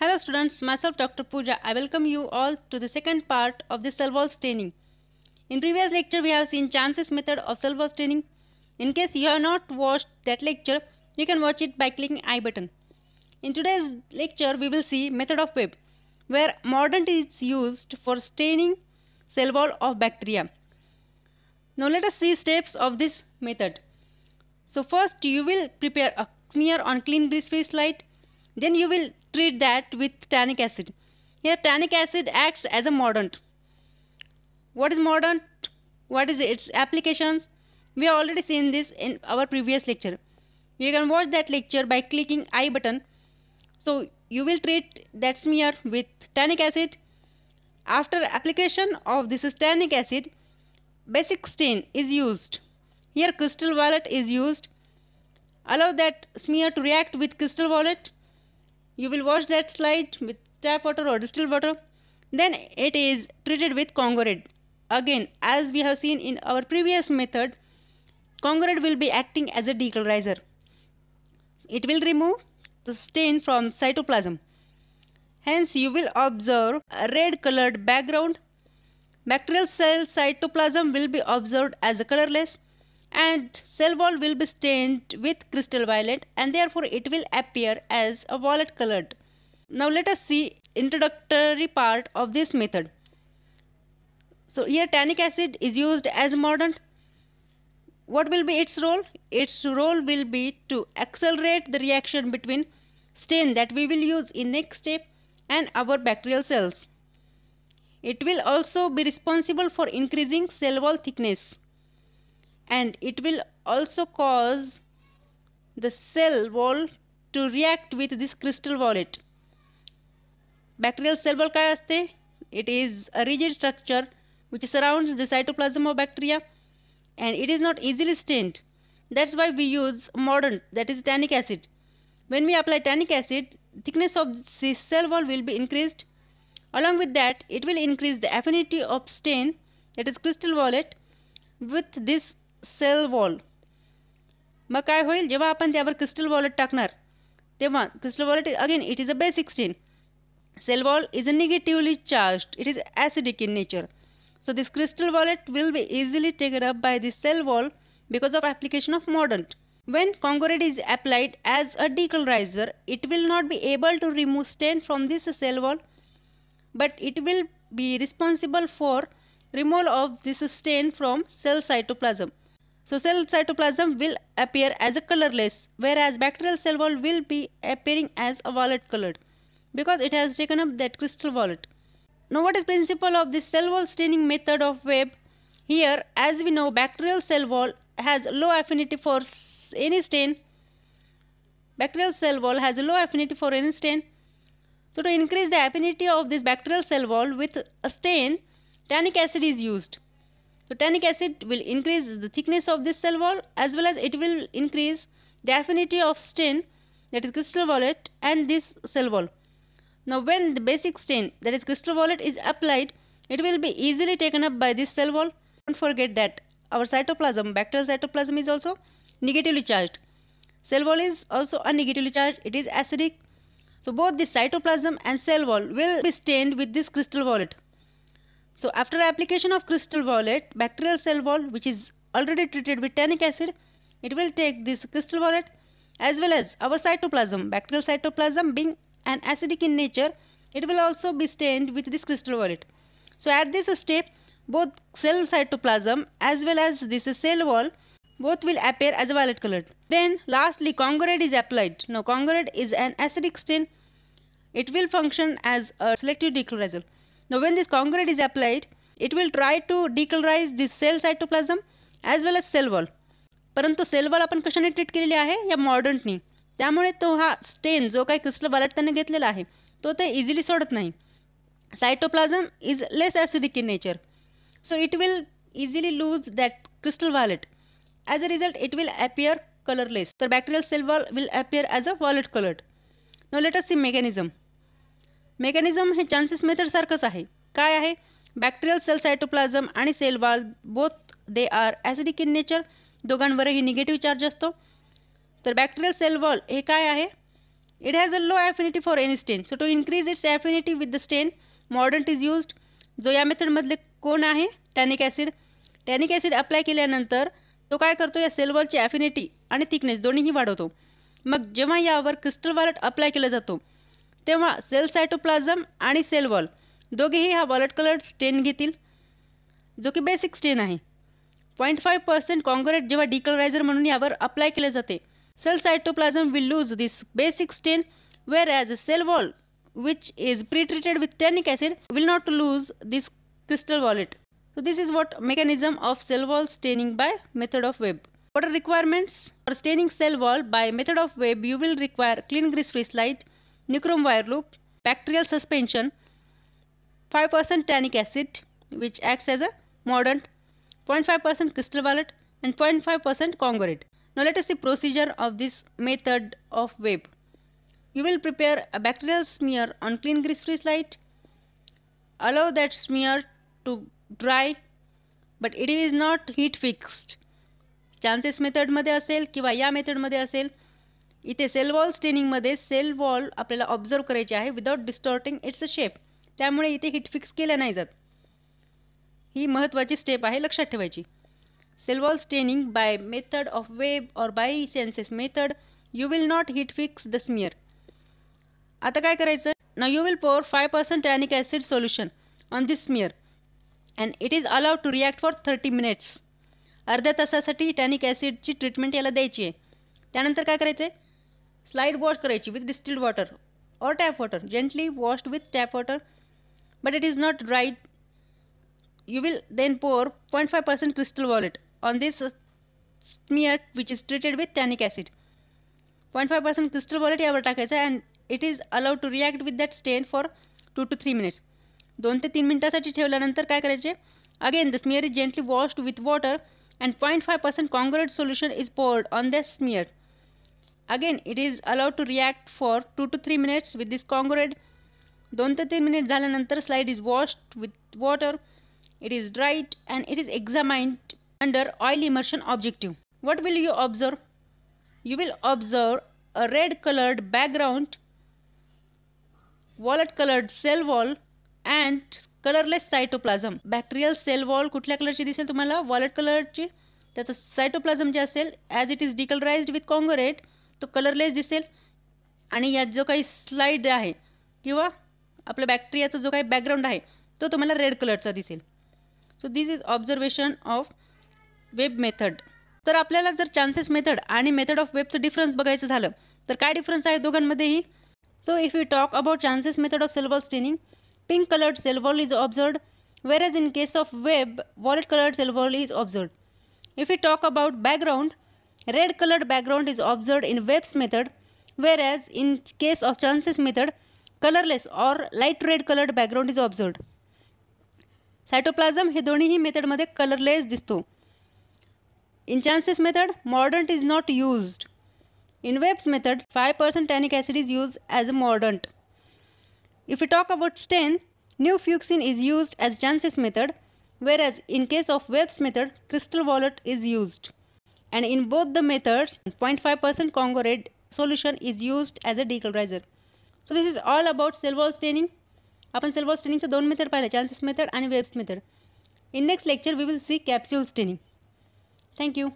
Hello students, myself Dr. Pooja. I welcome you all to the second part of the cell wall staining. In previous lecture we have seen Chance's method of cell wall staining. In case you have not watched that lecture, you can watch it by clicking I button. In today's lecture we will see method of Webb, where mordant is used for staining cell wall of bacteria. Now let us see steps of this method. So first you will prepare a smear on clean grease-free slide. Then you will treat that with tannic acid. Here tannic acid acts as a mordant. What is mordant? What is its applications? We have already seen this in our previous lecture. You can watch that lecture by clicking I button. So you will treat that smear with tannic acid. After application of this tannic acid, basic stain is used. Here crystal violet is used. Allow that smear to react with crystal violet. You will wash that slide with tap water or distilled water. Then it is treated with Congo Red. Again, as we have seen in our previous method, Congo Red will be acting as a decolorizer. It will remove the stain from cytoplasm. Hence, you will observe a red colored background. Bacterial cell cytoplasm will be observed as a colorless, and cell wall will be stained with crystal violet, and therefore it will appear as a violet colored. Now let us see introductory part of this method. So here tannic acid is used as a mordant. What will be its role? Its role will be to accelerate the reaction between stain that we will use in next step and our bacterial cells. It will also be responsible for increasing cell wall thickness, and it will also cause the cell wall to react with this crystal violet. Bacterial cell wall काय असते? It is a rigid structure which surrounds the cytoplasm of bacteria, and it is not easily stained. That's why we use mordant, that is tannic acid. When we apply tannic acid, thickness of the cell wall will be increased. Along with that, it will increase the affinity of stain, that is crystal violet, with this cell wall. मग काय होईल? जेव्हा आपण त्यावर crystal violet टाकणार तेव्हा crystal violet again it is a basic stain. Cell wall is negatively charged. It is acidic in nature. So this crystal violet will be easily taken up by the cell wall because of application of mordant. When Congo Red is applied as a decolorizer, it will not be able to remove stain from this cell wall, but it will be responsible for removal of this stain from cell cytoplasm. So cell cytoplasm will appear as a colorless, whereas bacterial cell wall will be appearing as a violet colored because it has taken up that crystal violet. Now what is principle of this cell wall staining method of Webb? Here, as we know, bacterial cell wall has low affinity for any stain. Bacterial cell wall has a low affinity for any stain. So to increase the affinity of this bacterial cell wall with a stain, tannic acid is used. So tannic acid will increase the thickness of this cell wall, as well as it will increase the affinity of stain, that is crystal violet, and this cell wall. Now when the basic stain, that is crystal violet, is applied, it will be easily taken up by this cell wall. Don't forget that our cytoplasm, bacterial cytoplasm, is also negatively charged. Cell wall is also a negatively charged, it is acidic. So both the cytoplasm and cell wall will be stained with this crystal violet. So after application of crystal violet, bacterial cell wall, which is already treated with tannic acid, it will take this crystal violet, as well as our cytoplasm, bacterial cytoplasm being an acidic in nature, it will also be stained with this crystal violet. So at this step, both cell cytoplasm as well as this cell wall, both will appear as violet colored. Then lastly, Congo Red is applied. Now Congo Red is an acidic stain. It will function as a selective decolorizer. Now when this Congo Red is applied, it will try to decolorize this cell cytoplasm as well as cell wall. परंतु cell wall आपण कशाने treat केलेली आहे? या मॉडर्ननी. त्यामुळे तो हा stand जो काही क्रिस्टल वॉलेट त्याने घेतलेला आहे तो ते इझिली सोडत नाही. Cytoplasm is less acidic in nature, so it will easily lose that crystal violet. As a result it will appear colourless. तर bacterial cell wall will appear as a violet coloured. No let us see mechanism. Mechanism हे chances method सारखंच आहे. काय आहे? Bacterial cell cytoplasm आणि cell wall both they are acidic in nature. दोघांवरही negative charge असतो. तर बॅक्टेरियल सेल वॉल हे काय आहे? It has a low affinity for any stain. So to increase its affinity with the stain, Mordant is used. जो या मेथडमधले कोण आहे? Tannic acid. Tannic acid apply केल्यानंतर तो काय करतो? या सेल वॉलची ॲफिनिटी आणि थिकनेस दोन्हीही वाढवतो. मग जेव्हा यावर क्रिस्टल वॉलेट अप्लाय केला जातो तेव्हा सेल सायटोप्लाझम आणि सेल वॉल दोघेही हा वॉलेट कलर्ड स्टेन घेतील, जो की बेसिक स्टेन आहे. 0.5% कॉन्ग्रेट जेव्हा डिकलरायझर म्हणून यावर अप्लाय केले जाते, cell cytoplasm will lose this basic stain, whereas a cell wall which is pre-treated with tannic acid will not lose this crystal violet. So this is what mechanism of cell wall staining by method of Webb. What are requirements for staining cell wall by method of Webb? You will require clean grease-free slide, nichrome wire loop, bacterial suspension, 5% tannic acid which acts as a mordant, 0.5% crystal violet and 0.5% congruent. Now let us see procedure of this method of Webb. You will prepare a bacterial smear on clean grease-free slide. Allow that smear to dry, but it is not heat fixed. Chances मेथडमध्ये असेल किंवा या मेथडमध्ये असेल, इथे cell wall स्टेनिंगमध्ये cell wall आपल्याला observe करायची आहे विदाउट डिस्टॉर्टिंग इट्स शेप. त्यामुळे इथे हीट फिक्स केल्या नाही जात. ही महत्त्वाची स्टेप आहे, लक्षात ठेवायची. Cell wall staining by method of Webb or by Janssen method, you will not heat fix the smear. आता काय करायचं? Now you will pour 5% tannic acid solution on this smear and it is allowed to react for 30 minutes. अर्ध्या तासासाठी tannic ॲसिडची treatment याला द्यायची आहे. त्यानंतर काय करायचं आहे? स्लाइड वॉश करायची विथ डिस्टिल्ड वॉटर और tap water, gently washed with tap water, but it is not dried. You will then pour 0.5% crystal violet on this smear which is treated with tannic acid. 0.5% crystal violet यावर टाकायचं and it is allowed to react with that stain for 2 to 3 minutes. 2 ते 3 मिनिटासाठी ठेवल्यानंतर काय करायचे? Again the smear is gently washed with water and 0.5% congruent solution is poured on the smear. Again it is allowed to react for 2 to 3 minutes with this congruent. 2 ते 3 minute झाल्यानंतर slide is washed with water. It is dried and it is examined under oil immersion objective. What will you observe? You will observe a red colored background, violet colored cell wall and colorless cytoplasm. Bacterial cell wall कुठल्या कलरची दिसेल तुम्हाला? violet कलरची. त्याचा cytoplasm जे असेल as it is decolorized with Congo red तो colourless दिसेल. आणि यात जो काही स्लाइड आहे किंवा आपल्या बॅक्टेरियाचा जो काही बॅकग्राऊंड आहे तो तुम्हाला रेड कलरचा दिसेल. So this is observation of web method. तर आपल्याला जर चान्सेस मेथड आणि मेथड ऑफ वेबचं डिफरन्स बघायचं झालं तर काय डिफरन्स आहे दोघांमध्येही? So if you talk about chances method of cell wall staining, pink coloured cell wall is observed, whereas in case of Webb, violet colored cell wall is observed. If we talk about background, red colored background is observed in Webb's method, whereas in case of Janssen method, colorless or light red colored background is observed. Cytoplasm हे दोन्हीही मेथडमध्ये colourless दिसतो. In Janssen method, mordant is not used. In Webb's method, 5% tannic acid is used as a mordant. If we talk about stain, new fuchsin is used as Janssen method, whereas in case of Webb's method, crystal violet is used. And in both the methods, 0.5% Congo red solution is used as a decolorizer. So this is all about cell wall staining. आपण cell wall स्टेनिंगचे 2 method पाहिले, Chance's method आणि Webb's method. In next lecture we will see capsule staining. Thank you.